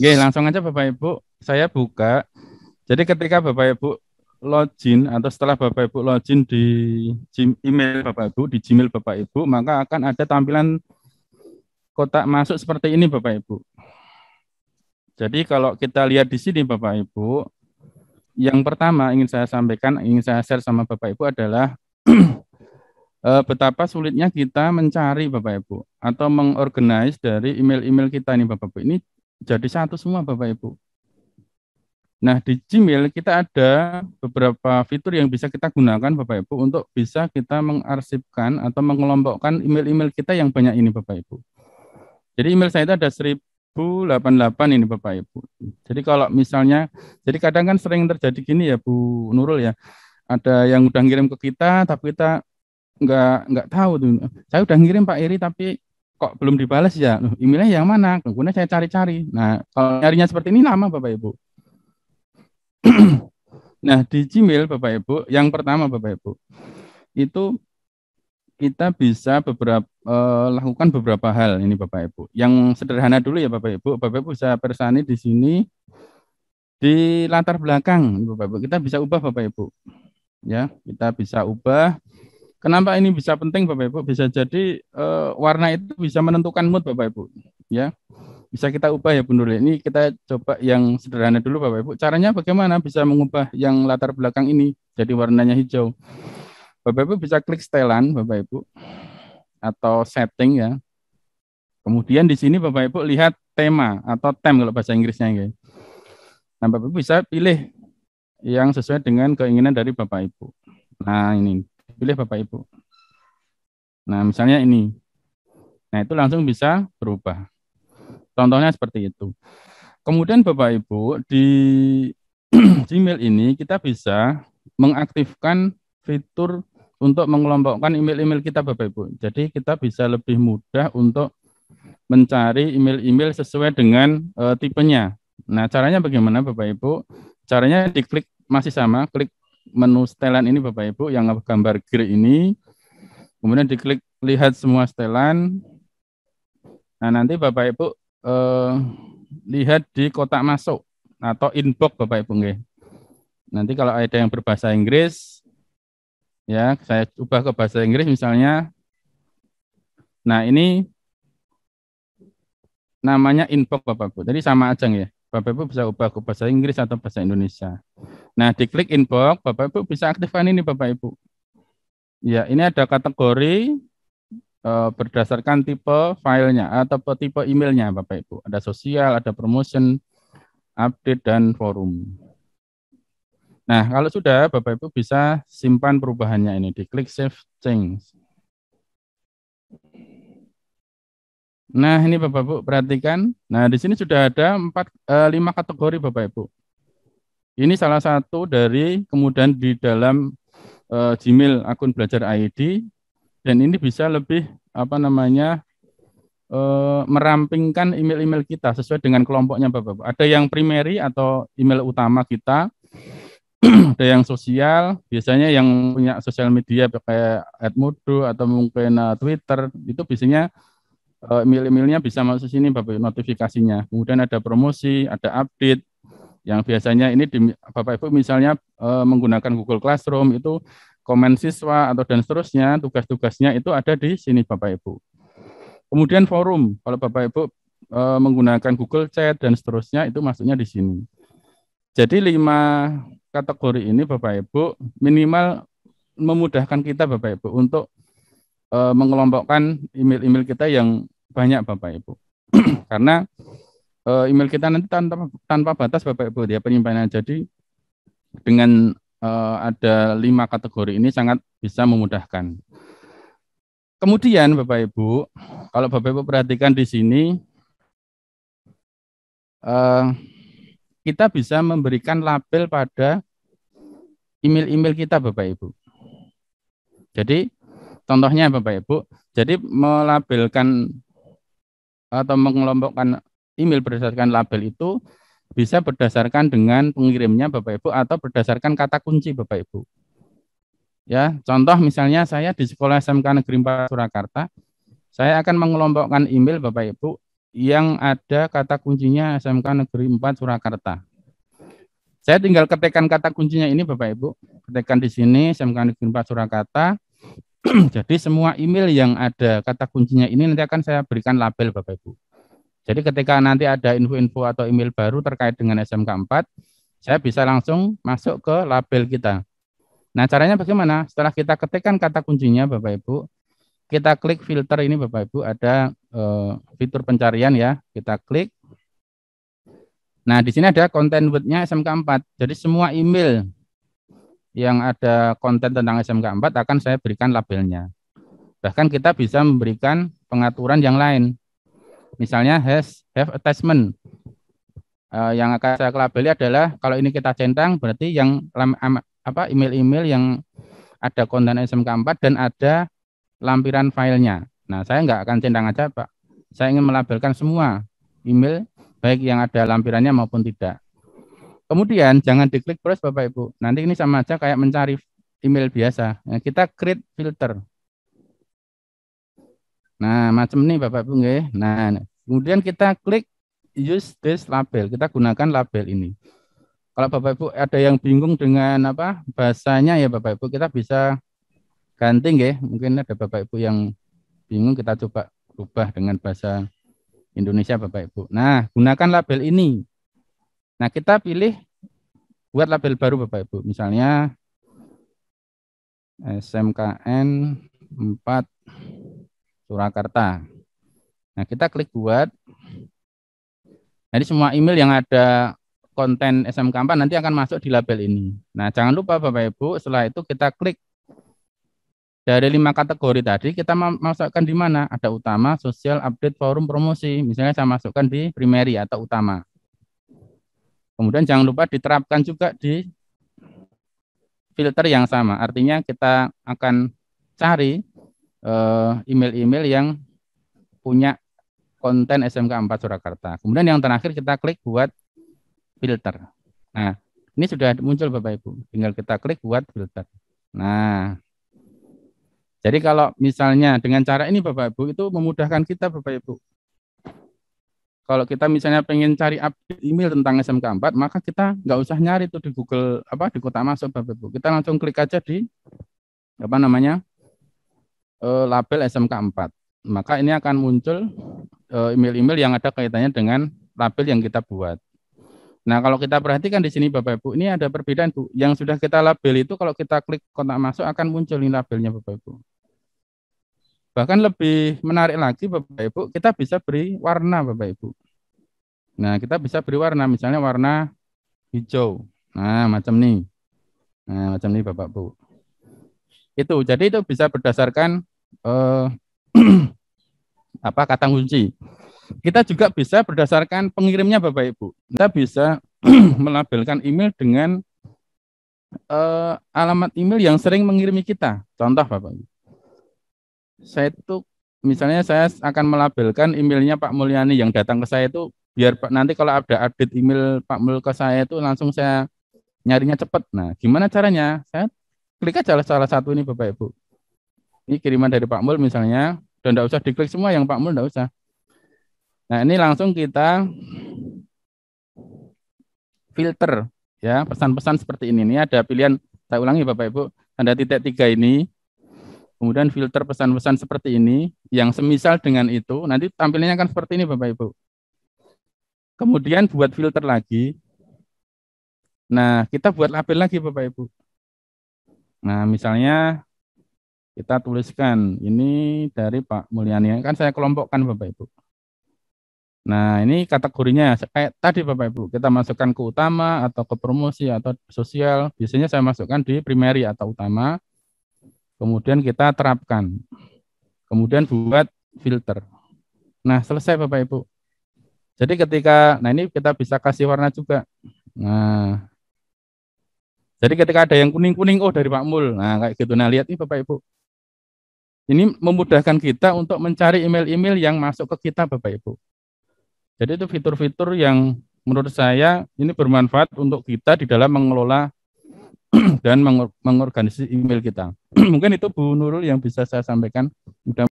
Oke, langsung aja Bapak Ibu, saya buka. Jadi ketika Bapak Ibu login atau setelah Bapak Ibu login di email Bapak Ibu, di Gmail Bapak Ibu, maka akan ada tampilan kotak masuk seperti ini Bapak Ibu. Jadi kalau kita lihat di sini Bapak Ibu, yang pertama ingin saya sampaikan, ingin saya share sama Bapak Ibu adalah betapa sulitnya kita mencari Bapak Ibu atau mengorganize dari email-email kita ini Bapak Ibu. Ini jadi satu semua Bapak Ibu. Nah, di Gmail kita ada beberapa fitur yang bisa kita gunakan Bapak Ibu untuk bisa kita mengarsipkan atau mengelompokkan email-email kita yang banyak ini Bapak Ibu. Jadi email saya itu ada 1088 ini Bapak Ibu. Jadi kalau misalnya, jadi kadang kan sering terjadi gini ya Bu Nurul ya, ada yang udah ngirim ke kita tapi kita nggak tahu tuh. Saya udah ngirim Pak Iri tapi kok belum dibalas ya. Loh, emailnya yang mana? Kemudian saya cari-cari. Nah, kalau nyarinya seperti ini lama Bapak Ibu. Nah, di Gmail Bapak Ibu, yang pertama Bapak Ibu, itu kita bisa lakukan beberapa hal ini Bapak Ibu. Yang sederhana dulu ya Bapak Ibu. Bapak Ibu bisa persani di sini di latar belakang Bapak Ibu. Kita bisa ubah Bapak Ibu. Ya, kita bisa ubah. Kenapa ini bisa penting Bapak Ibu? Bisa jadi warna itu bisa menentukan mood Bapak Ibu. Ya, bisa kita ubah ya Bu Nurul. Ini kita coba yang sederhana dulu Bapak Ibu. Caranya bagaimana bisa mengubah yang latar belakang ini jadi warnanya hijau? Bapak Ibu bisa klik setelan Bapak Ibu atau setting ya. Kemudian di sini Bapak Ibu lihat tema atau theme kalau bahasa Inggrisnya ya. Nah, Bapak Ibu bisa pilih yang sesuai dengan keinginan dari Bapak Ibu. Nah, ini pilih Bapak Ibu. Nah, misalnya ini. Nah, itu langsung bisa berubah. Contohnya seperti itu. Kemudian Bapak Ibu di Gmail ini kita bisa mengaktifkan fitur untuk mengelompokkan email-email kita Bapak Ibu. Jadi kita bisa lebih mudah untuk mencari email-email sesuai dengan tipenya. Nah, caranya bagaimana Bapak Ibu? Caranya diklik masih sama, klik menu setelan ini Bapak Ibu yang gambar gear ini. Kemudian diklik lihat semua setelan. Nah, nanti Bapak Ibu lihat di kotak masuk atau inbox Bapak Ibu nggih. Nanti kalau ada yang berbahasa Inggris ya, saya ubah ke bahasa Inggris misalnya. Nah, ini namanya inbox Bapak Ibu. Jadi sama aja ya. Bapak Ibu bisa ubah ke bahasa Inggris atau bahasa Indonesia. Nah, diklik inbox, Bapak Ibu bisa aktifkan ini Bapak Ibu. Ya, ini ada kategori berdasarkan tipe filenya atau tipe emailnya Bapak Ibu. Ada sosial, ada promotion, update, dan forum. Nah, kalau sudah Bapak Ibu bisa simpan perubahannya ini, diklik save change. Nah, ini Bapak Ibu perhatikan. Nah, di sini sudah ada 5 kategori Bapak Ibu. Ini salah satu dari kemudian di dalam Gmail akun belajar ID dan ini bisa lebih apa namanya merampingkan email-email kita sesuai dengan kelompoknya Bapak Ibu. Ada yang primary atau email utama kita, ada yang sosial, biasanya yang punya sosial media kayak Edmodo atau mungkin Twitter, itu biasanya email-emailnya bisa masuk sini Bapak Ibu, notifikasinya. Kemudian ada promosi, ada update, yang biasanya ini Bapak Ibu misalnya menggunakan Google Classroom itu komen siswa atau dan seterusnya, tugas-tugasnya itu ada di sini Bapak Ibu. Kemudian forum, kalau Bapak Ibu menggunakan Google Chat dan seterusnya itu masuknya di sini. Jadi 5 kategori ini Bapak Ibu minimal memudahkan kita Bapak Ibu untuk mengelompokkan email-email kita yang banyak Bapak Ibu. Karena email kita nanti tanpa batas Bapak Ibu dia penyimpanan. Jadi dengan ada 5 kategori ini sangat bisa memudahkan. Kemudian Bapak Ibu, kalau Bapak Ibu perhatikan di sini, kita bisa memberikan label pada email-email kita Bapak Ibu. Jadi contohnya Bapak Ibu, jadi melabelkan atau mengelompokkan email berdasarkan label itu bisa berdasarkan dengan pengirimnya Bapak Ibu atau berdasarkan kata kunci Bapak Ibu. Ya, contoh misalnya saya di Sekolah SMK Negeri 4 Surakarta, saya akan mengelompokkan email Bapak Ibu yang ada kata kuncinya SMK Negeri 4 Surakarta. Saya tinggal ketikkan kata kuncinya ini Bapak Ibu. Ketikkan di sini SMK Negeri 4 Surakarta. Jadi semua email yang ada kata kuncinya ini nanti akan saya berikan label Bapak Ibu. Jadi ketika nanti ada info-info atau email baru terkait dengan SMK 4, saya bisa langsung masuk ke label kita. Nah, caranya bagaimana? Setelah kita ketikkan kata kuncinya Bapak Ibu, kita klik filter ini Bapak Ibu, ada fitur pencarian ya. Kita klik. Nah, di sini ada konten word-nya SMK 4. Jadi semua email yang ada konten tentang SMK 4 akan saya berikan labelnya. Bahkan kita bisa memberikan pengaturan yang lain. Misalnya have attachment. Yang akan saya labeli adalah kalau ini kita centang berarti yang email-email yang ada konten SMK 4 dan ada lampiran filenya. Nah, saya nggak akan centang aja, Pak. Saya ingin melabelkan semua email, baik yang ada lampirannya maupun tidak. Kemudian jangan diklik terus Bapak Ibu. Nanti ini sama aja kayak mencari email biasa. Nah, kita create filter. Nah, macam ini Bapak Ibu nggih. Nah, kemudian kita klik use this label. Kita gunakan label ini. Kalau Bapak Ibu ada yang bingung dengan apa bahasanya ya Bapak Ibu, kita bisa ganti nggih. Mungkin ada Bapak Ibu yang bingung, kita coba ubah dengan bahasa Indonesia Bapak Ibu. Nah, gunakan label ini. Nah, kita pilih buat label baru Bapak Ibu. Misalnya SMKN 4 Surakarta. Nah, kita klik buat. Jadi semua email yang ada konten SMK 4 nanti akan masuk di label ini. Nah, jangan lupa Bapak Ibu, setelah itu kita klik dari 5 kategori tadi, kita masukkan di mana? Ada utama, sosial, update, forum, promosi. Misalnya saya masukkan di primary atau utama. Kemudian jangan lupa diterapkan juga di filter yang sama. Artinya kita akan cari email-email yang punya konten SMK 4 Surakarta. Kemudian yang terakhir kita klik buat filter. Nah, ini sudah muncul Bapak Ibu. Tinggal kita klik buat filter. Nah, jadi kalau misalnya dengan cara ini Bapak Ibu itu memudahkan kita Bapak Ibu. Kalau kita misalnya pengen cari update email tentang SMK 4, maka kita nggak usah nyari itu di Google di kotak masuk Bapak Ibu. Kita langsung klik aja di label SMK 4. Maka ini akan muncul email-email yang ada kaitannya dengan label yang kita buat. Nah, kalau kita perhatikan di sini Bapak Ibu, ini ada perbedaan Bu. Yang sudah kita label itu kalau kita klik kotak masuk akan muncul ini labelnya Bapak Ibu. Bahkan lebih menarik lagi Bapak Ibu, kita bisa beri warna Bapak Ibu. Nah, kita bisa beri warna, misalnya warna hijau. Nah, macam nih. Nah, macam ini Bapak Ibu. Itu, jadi itu bisa berdasarkan kata kunci. Kita juga bisa berdasarkan pengirimnya Bapak Ibu. Kita bisa melabelkan email dengan alamat email yang sering mengirimi kita. Contoh Bapak Ibu. Misalnya saya akan melabelkan emailnya Pak Mulyani yang datang ke saya itu biar nanti kalau ada update email Pak Mul ke saya itu langsung saya nyarinya cepat. Nah, gimana caranya? Saya klik aja salah satu ini Bapak Ibu. Ini kiriman dari Pak Mul misalnya, dan tidak usah diklik semua yang Pak Mul, tidak usah. Nah, ini langsung kita filter ya pesan-pesan seperti ini. Ini ada pilihan, saya ulangi Bapak Ibu, ada titik 3 ini. Kemudian filter pesan-pesan seperti ini, yang semisal dengan itu, nanti tampilannya akan seperti ini Bapak Ibu. Kemudian buat filter lagi. Nah, kita buat label lagi Bapak Ibu. Nah, misalnya kita tuliskan, ini dari Pak Mulyani, kan saya kelompokkan Bapak Ibu. Nah, ini kategorinya, kayak tadi Bapak Ibu, kita masukkan ke utama, atau ke promosi, atau sosial. Biasanya saya masukkan di primary atau utama. Kemudian kita terapkan. Kemudian buat filter. Nah, selesai Bapak Ibu. Jadi ketika, nah ini kita bisa kasih warna juga. Nah, jadi ketika ada yang kuning-kuning, oh dari Pak Mul. Nah, kayak gitu. Nah, lihat nih Bapak Ibu. Ini memudahkan kita untuk mencari email-email yang masuk ke kita Bapak Ibu. Jadi itu fitur-fitur yang menurut saya ini bermanfaat untuk kita di dalam mengelola dan mengorganisasi email kita. Mungkin itu Bu Nurul yang bisa saya sampaikan. Mudah